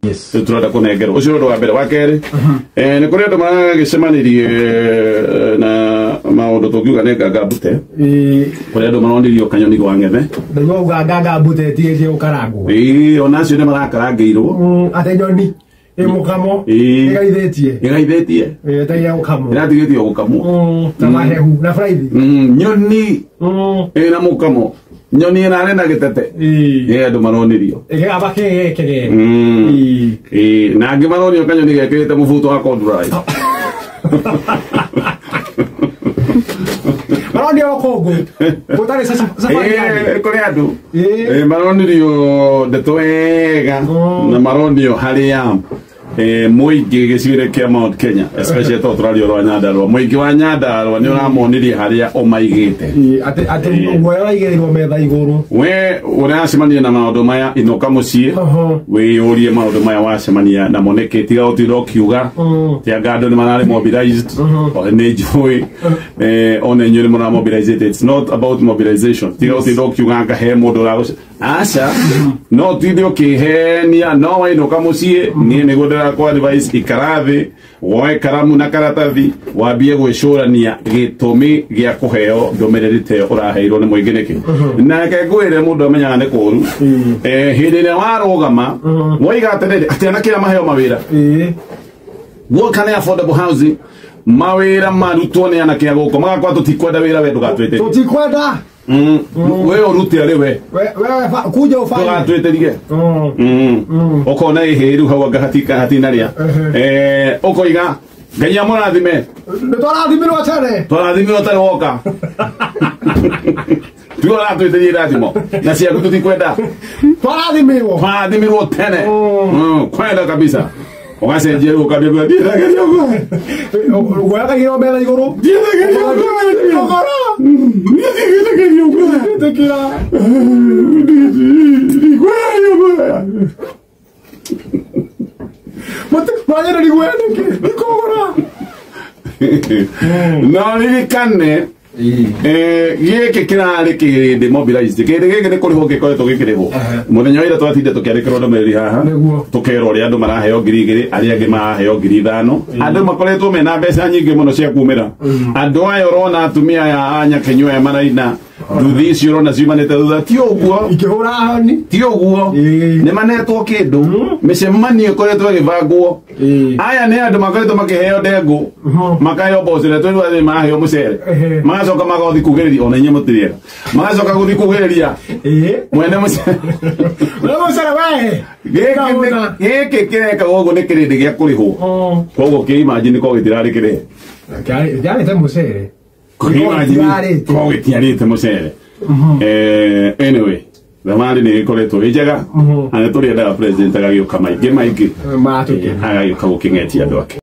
yes turada kunengero ucio ndo wa mbere wa keri ni kuri andu magicemanirie na maundu tungiuga ne ngangambute kuri andu maronirio kanyoni gwa ng'ethe ndio ngangambute tie ukarangwo onacio ni marakarangirwo ate nyoni mukamo igaithetie tagia ukamo iratigithie gukamo tamahehu na Friday nyoni na mukamo nyoni na na gitete andu maronirio abakegekege na angi maronio kanyoni gekirite mubuto wa Kodrai maronio Kongo utari safari kuri andu maronirio ndetwega na maronio haria muingi gicire kia Mount Kenya especially turario rwa Nyandarua muingi wa Nyandarua ni uramonirie haria umaigite ate ngoya waigerirwo metha iguru we uracemania na maundu maya inoka mucii wiyurie maundu maya wacemania na moneke tiga utiro kiuga tianga andu ni marari mobilized ni njui ona inyuĩ nĩ mobilized. It's not about mobilization tiga utiro kiuga ngahe mundu raguc aca no tithio ukihenia no wainoka mucii nie niguo ndirakwa advice ikarathi woe karamu na karatathi wambie gwicurania gitumi gia kuheo ndumiriri te uraheirwo ni muingi niki nake ngwire mundu amenyaga ni kuru hindi ĩrĩa warugama woiga atiriri ati anake maheo mawira what can affordable housing mawira marutwo ni anake aguko magakorwo tutikwenda wira we ndugatwite tutikwenda we urute ari we kuja ufanye tugatwite ukona ihiru hau ngahatika hatina ria ukoiga Ngai amurathime twarathimirwo tari woka tuora twitirie rathimo na ciaku tutikwenda twarathimirwo tene kwenda kabisa ugacenjia rĩu ũkambia ndiendageria gwakagĩrwo mbere igũrũ no ririkane gĩkĩ kĩrarĩ kĩrĩndĩ mobilized kĩrĩndĩ gĩkĩ nĩ kũrĩhwo gĩkoretwo gĩkĩrĩhwo mũthenya wa ira twatinde tũkĩandĩkĩrwo ndũmĩrĩri haha tũkerwo ũrĩa andũ maraheo 2,000 arĩa angĩ maraheo 5,000 andũ makoretwo mena mbeca nyingĩ mũno cia kumĩra andũ aya ũrona atumia aya a Nyakenyu aya maraina nduthi icio ũrona ciumanĩte thutha ti ũguo ikĩhũra honi ti ũguo nĩ manetwo kĩndũ mĩcemanio ĩkoretwo ĩgĩbangwo aya nĩ andũ makoretwo makĩheo ndengũ makaheo mboco na twĩrwo maraheo mũcere magacoka magathi kugĩrĩria ona inyuĩ mũtirĩega magacoka gũthi kugĩrĩria mwene mũcere gĩkĩ kĩreka ũguo nĩ kĩrĩndĩ gĩa kũrĩhwo koguo kĩ-imagine ko gĩtirarĩ kĩrĩhe kĩarĩte mũcere gĩtiarĩte mũcere anyway thamani nĩ gĩkoretwo ĩ njega na nĩ tũrĩendaga president agagĩũka maingĩ agagĩũka gũkĩng'etia andũ ake.